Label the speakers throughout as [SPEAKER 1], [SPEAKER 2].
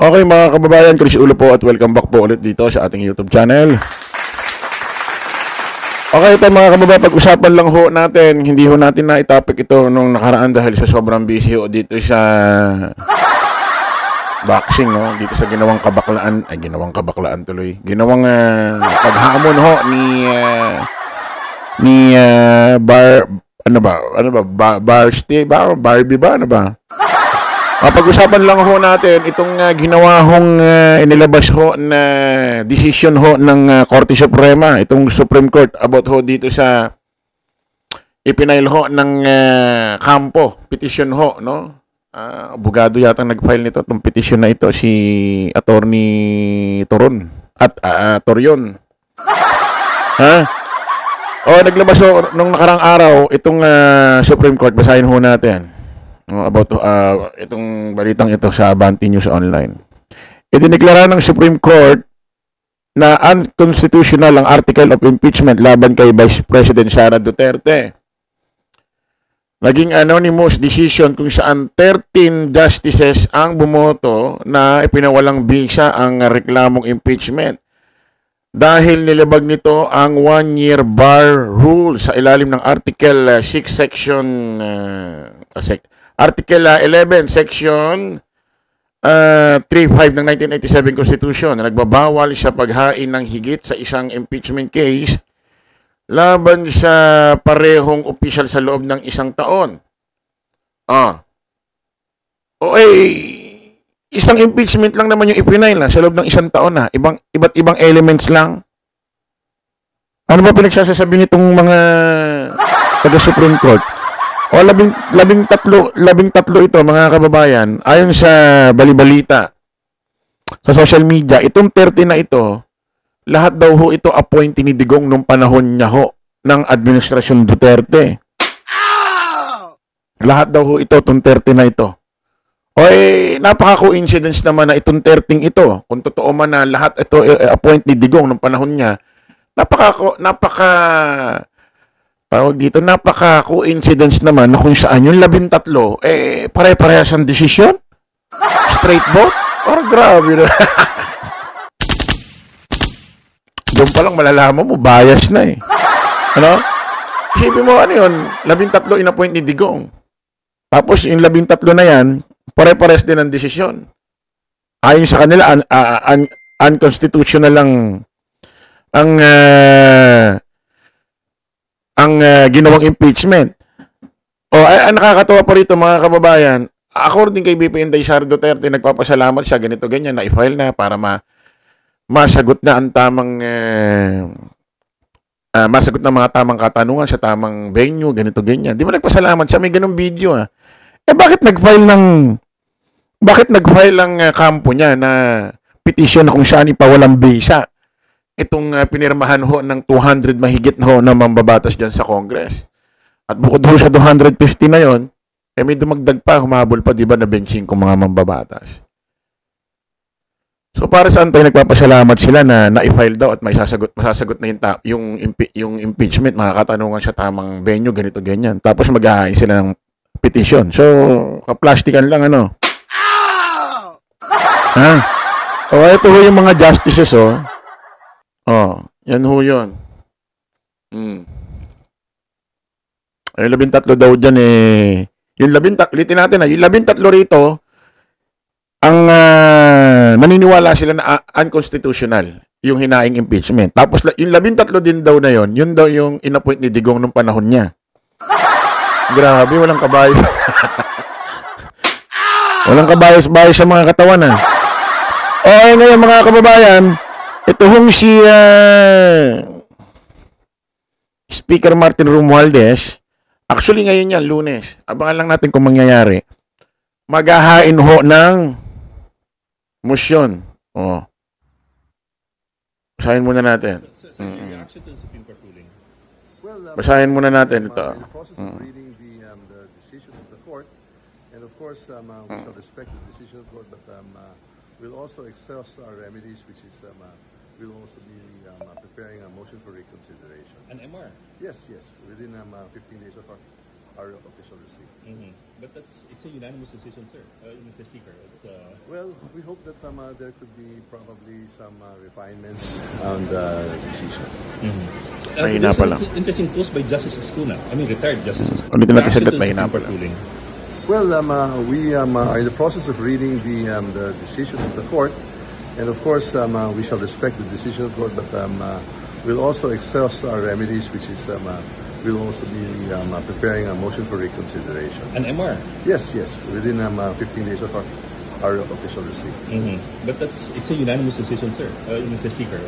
[SPEAKER 1] Okay mga kababayan, Chris Ulo po at welcome back po ulit dito sa ating YouTube channel. Okay, ito mga kababayan, pag-usapan lang ho natin, hindi ho natin na itapik ito nung nakaraan dahil sa sobrang busy ho dito sa boxing, no? Dito sa ginawang kabaklaan tuloy. Ginawang paghamon ho ni Barbie ba? Ano ba? Pag-usapan lang ho natin itong ginawa hong inilabas ho na decision ho ng Korte Suprema, itong Supreme Court about ho dito sa ipinail ho ng kampo, petition ho, no? Abogado yata nag-file nito, itong petition na ito, si Attorney Toron at Torion. Ha? Naglabas ho nung nakarang araw itong Supreme Court, basahin ho natin. About itong balitang ito sa Abante News Online. Idineklara ng Supreme Court na unconstitutional ang article of impeachment laban kay Vice President Sara Duterte. Naging anonymous decision kung saan 13 justices ang bumoto na ipinawalang bisa ang reklamong impeachment dahil nilabag nito ang 1-year bar rule sa ilalim ng Article 6 Section Article 11, Section 3.5 ng 1987 Constitution na nagbabawal sa paghain ng higit sa isang impeachment case laban sa parehong opisyal sa loob ng isang taon. Isang impeachment lang naman yung ipinail sa loob ng isang taon na. Iba't ibang elements lang. Ano ba pinagsasasabi nitong mga taga-Supreme Court? Labing tatlo ito mga kababayan, ayon sa balibalita sa social media, itong 30 na ito, lahat daw ho ito appointee ni Digong nung panahon niya ho ng Administrasyon Duterte. Lahat daw ho ito, itong 30 na ito. Napaka-coincidence naman na itong 30 ito, kung totoo man na lahat ito appoint ni Digong nung panahon niya, napaka-coincidence naman na kung saan yung 13, pare-parehas ang desisyon? Straight vote? Grabe na. Doon pa lang malalaman mo, bias na eh. Ano? Isipin mo, ano yun? 13 in-appoint ni Digong. Tapos yung 13 na yan, pare-parehas din ang desisyon. Ayon sa kanila, unconstitutional lang ang ginawang impeachment. Ang nakakatawa pa rito mga kababayan, according kay BP Inday Sara Duterte, nagpapasalamat siya, ganito ganyan, na i-file na para masagot na ang tamang masagot na mga tamang katanungan sa tamang venue, ganito ganyan. Di ba nagpasalamat siya? May ganung video bakit nag-file ang kampo niya na petition na kung saan ipawalang bisa itong pinirmahan ho ng 200 mahigit na ho na mambabatas dyan sa Congress. At bukod ho sa 250 na yon, may dumagdag pa, humabol pa, di ba, na 25 mga mambabatas. So para saan tayo nagpapasalamat sila na na-file daw at masasagot na yung impeachment, mga katanungan sa tamang venue, ganito, ganyan. Tapos mag-ahain sila ng petition. So, kaplastikan lang, ano? Ito ho yung mga justices, yan ho yun. Yung 13 daw dyan yung 13, ulitin natin yung 13 rito, ang naniniwala sila na unconstitutional yung hinaing impeachment. Tapos yung 13 din daw na yun daw yung inappoint ni Digong nung panahon niya. Grabe, walang kabayos. Walang kabayos-bayos sa mga katawan ngayon mga kababayan, ito hong si Speaker Martin Romualdez, actually ngayon yan, Lunes, abangan lang natin kung mangyayari, maghahain ho ng motion. Basahin muna natin. Basahin muna natin ito.
[SPEAKER 2] And of course, we shall respect the decision of the court, but we'll also exhaust our remedies, which is we'll also be preparing a motion for reconsideration.
[SPEAKER 3] An MR?
[SPEAKER 2] Yes, within 15 days of our our official receipt.
[SPEAKER 3] But it's a unanimous decision, sir, Mr. Speaker.
[SPEAKER 2] Well, we hope that there could be probably some refinements on the decision.
[SPEAKER 1] Mahina
[SPEAKER 3] there's
[SPEAKER 1] pala.
[SPEAKER 3] an interesting post by Justice Escuna. I mean, retired Justice Escuna.
[SPEAKER 1] Ulitin natin saglit,
[SPEAKER 3] Reaction to
[SPEAKER 1] mahina
[SPEAKER 3] Supreme Court
[SPEAKER 1] pala.
[SPEAKER 3] ruling.
[SPEAKER 2] Well, we are in the process of reading the decision of the court, and of course, we shall respect the decision of the court, but we'll also exhaust our remedies, which is we'll also be preparing a motion for reconsideration.
[SPEAKER 3] An MR.
[SPEAKER 2] Yes, within 15 days of our official receipt.
[SPEAKER 3] But it's a unanimous decision, sir, Mr. Speaker.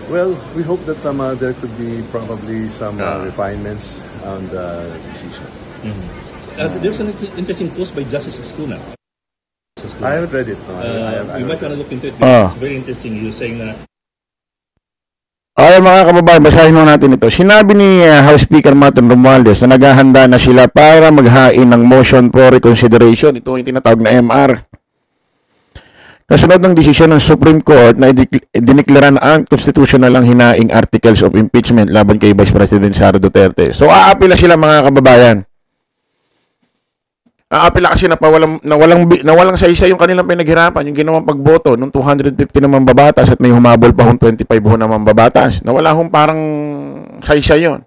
[SPEAKER 2] Well, we hope that there could be probably some refinements on the decision.
[SPEAKER 3] There's an interesting post by Justice Escuna.
[SPEAKER 2] I haven't read it. No,
[SPEAKER 3] You might want to look into it.
[SPEAKER 1] Ah.
[SPEAKER 3] It's very interesting. You're saying na
[SPEAKER 1] Ay mga kababayan, basahin mo natin ito. Sinabi ni House Speaker Martin Romualdez na naghahanda na sila para maghain ng motion for reconsideration. Ito yung tinatawag na MR. Kasunod ng desisyon ng Supreme Court na diniklara na unconstitutional ang hinaing articles of impeachment laban kay Vice President Sara Duterte. So aapila sila mga kababayan. Aapila kasi na walang saysay yung kanilang pinaghirapan, yung ginawang pagboto nung 250 na mambabatas at may humabol pa hong 25 ho na mambabatas. Na wala hong parang saysay yun.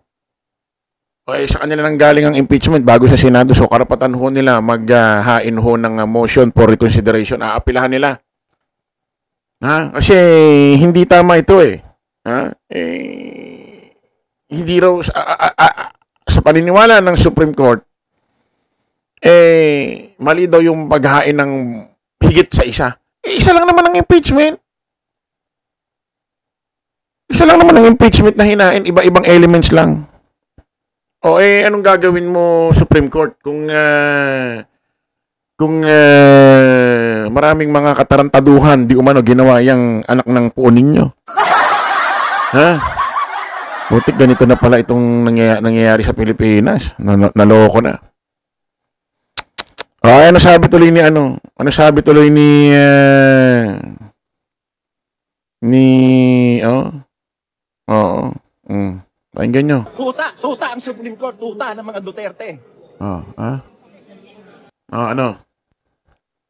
[SPEAKER 1] O sa kanila nang galing ang impeachment bago sa Senado, so karapatan ho nila maghain ho ng motion for reconsideration. Aapilahan nila. Ha? Kasi hindi tama ito eh. Ha? Hindi raw sa paniniwala ng Supreme Court mali daw yung paghain ng higit sa isa. Isa lang naman ang impeachment. Isa lang naman ang impeachment na hinain, iba-ibang elements lang. O anong gagawin mo Supreme Court kung maraming mga katarantaduhan di umano ginawa yung anak ng puo ninyo? Ha? Butik ganito na pala itong nangyayari sa Pilipinas. Naloko na. Ano sabi tuloy ni Ano sabi tuloy ni pakinggan nyo.
[SPEAKER 4] Tuta ang Supreme Court, tuta ng mga Duterte.
[SPEAKER 1] Ano?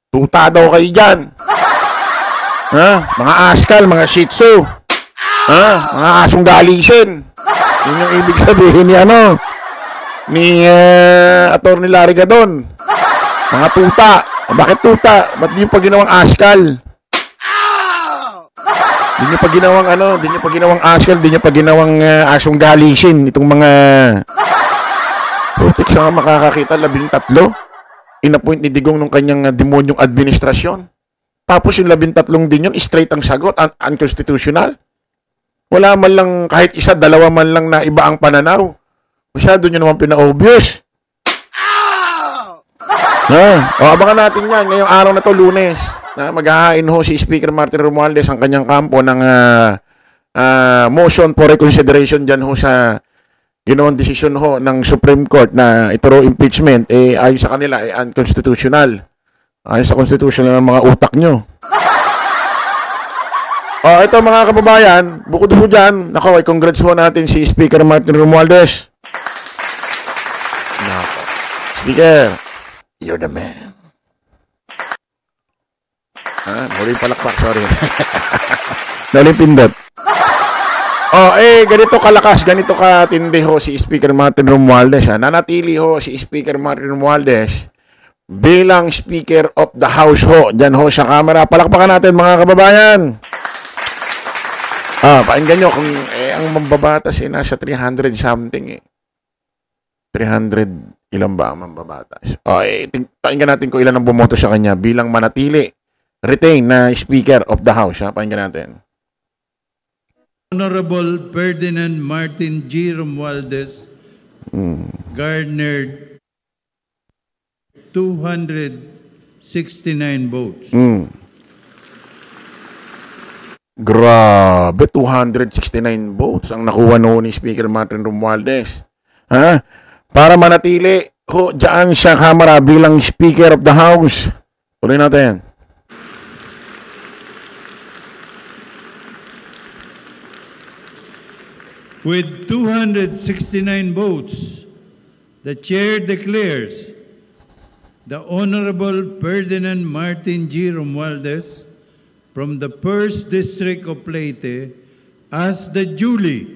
[SPEAKER 1] Tuta daw kayo dyan. Ha? Mga askal, mga shih tzu. Ha? Mga asong galisin. Yun yung ibig sabihin ni Atty. Larry Gadon. Mga tuta. Bakit tuta? Ba't di pa ginawang askal? Di niyo pa ginawang askal, di niyo pa ginawang asong galisin. Itong mga putik siya nga makakakita, 13. Inappoint ni Digong nung kanyang demonyong administrasyon. Tapos yung 13 din yun, straight ang sagot, unconstitutional. Wala man lang, kahit isa, dalawa man lang na iba ang pananaw. Masyado nyo naman pina-obvious. Abangan natin yan. Ngayong araw na to, Lunes. Maghahain ho si Speaker Martin Romualdez ang kanyang kampo ng motion for reconsideration dyan ho sa ginawang desisyon ho ng Supreme Court na ito raw impeachment, ayon sa kanila, unconstitutional. Ayon sa constitutional ng mga utak nyo. Ito mga kababayan, bukod ho dyan, congrats ho natin si Speaker Martin Romualdez. Speaker, you're the man. Huling palakpak, sorry. Huling pindot. Ganito kalakas, ganito katindi ho si Speaker Martin Romualdez. Nanatili ho si Speaker Martin Romualdez bilang Speaker of the House ho. Diyan ho sa camera. Palakpakan natin mga kababayan. Pakinggan nyo kung ang mambabatas nasa 300 something 300 ilan ba ang mambabatas? Pakinggan natin kung ilan ang bumoto sa kanya bilang manatili, retain na Speaker of the House. Pakinggan natin.
[SPEAKER 5] Honorable Ferdinand Martin G. Romualdez garnered 269 votes.
[SPEAKER 1] Grabe, 269 votes ang nakuha noon ni Speaker Martin Romualdez. Para manatili ho dyan sa Kamara bilang Speaker of the House. Tuloy natin.
[SPEAKER 5] With 269 votes, the chair declares the Honorable Ferdinand Martin G. Romualdez from the 1st District of Leyte as the duly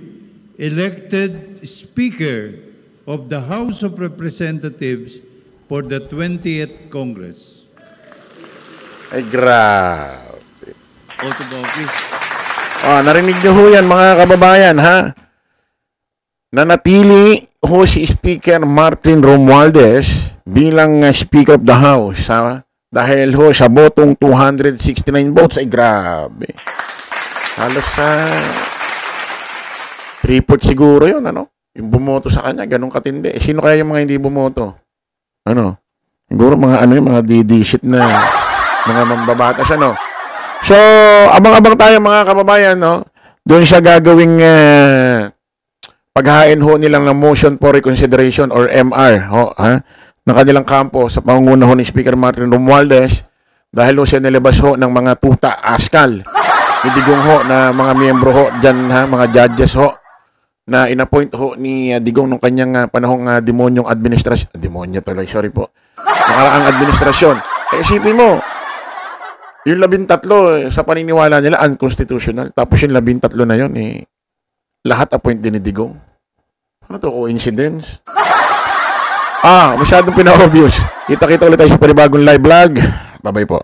[SPEAKER 5] elected Speaker of the House of Representatives for the 20th Congress.
[SPEAKER 1] Ay, grabe.
[SPEAKER 6] Oath of office.
[SPEAKER 1] Narinig niyo ho yan, mga kababayan, ha? Nanatili ho si Speaker Martin Romualdez bilang Speaker of the House, ha? Dahil ho sa botong 269 votes. Ay, grabe. Halos sa 3/4 siguro yun, ano? Yung bumoto sa kanya, ganun katindi. Sino kaya yung mga hindi bumoto? Ano? Siguro mga yung mga didishit na mga mambabatas, ano? So, abang-abang tayo mga kababayan, no? Doon siya gagawing paghain ho nilang ng motion for reconsideration or MR, ho, ha? Ng kanilang kampo sa pangunguna ho ni Speaker Martin Romualdez dahil ho siya nilabas ho ng mga tuta askal. Digong ho na mga miyembro ho dyan, ha? Mga judges ho na inappoint ho ni Digong nung kanyang panahong demonyong administrasyon. Demonyo tuloy, sorry po. Nakaraang administrasyon. Isipin mo, yung 13 sa paniniwala nila unconstitutional. Tapos yung 13 na yun, lahat appoint din ni Digong. Ano to? Coincidence? Masyadong pina-obvious. Kita-kita ulit tayo sa panibagong live vlog. Bye-bye po.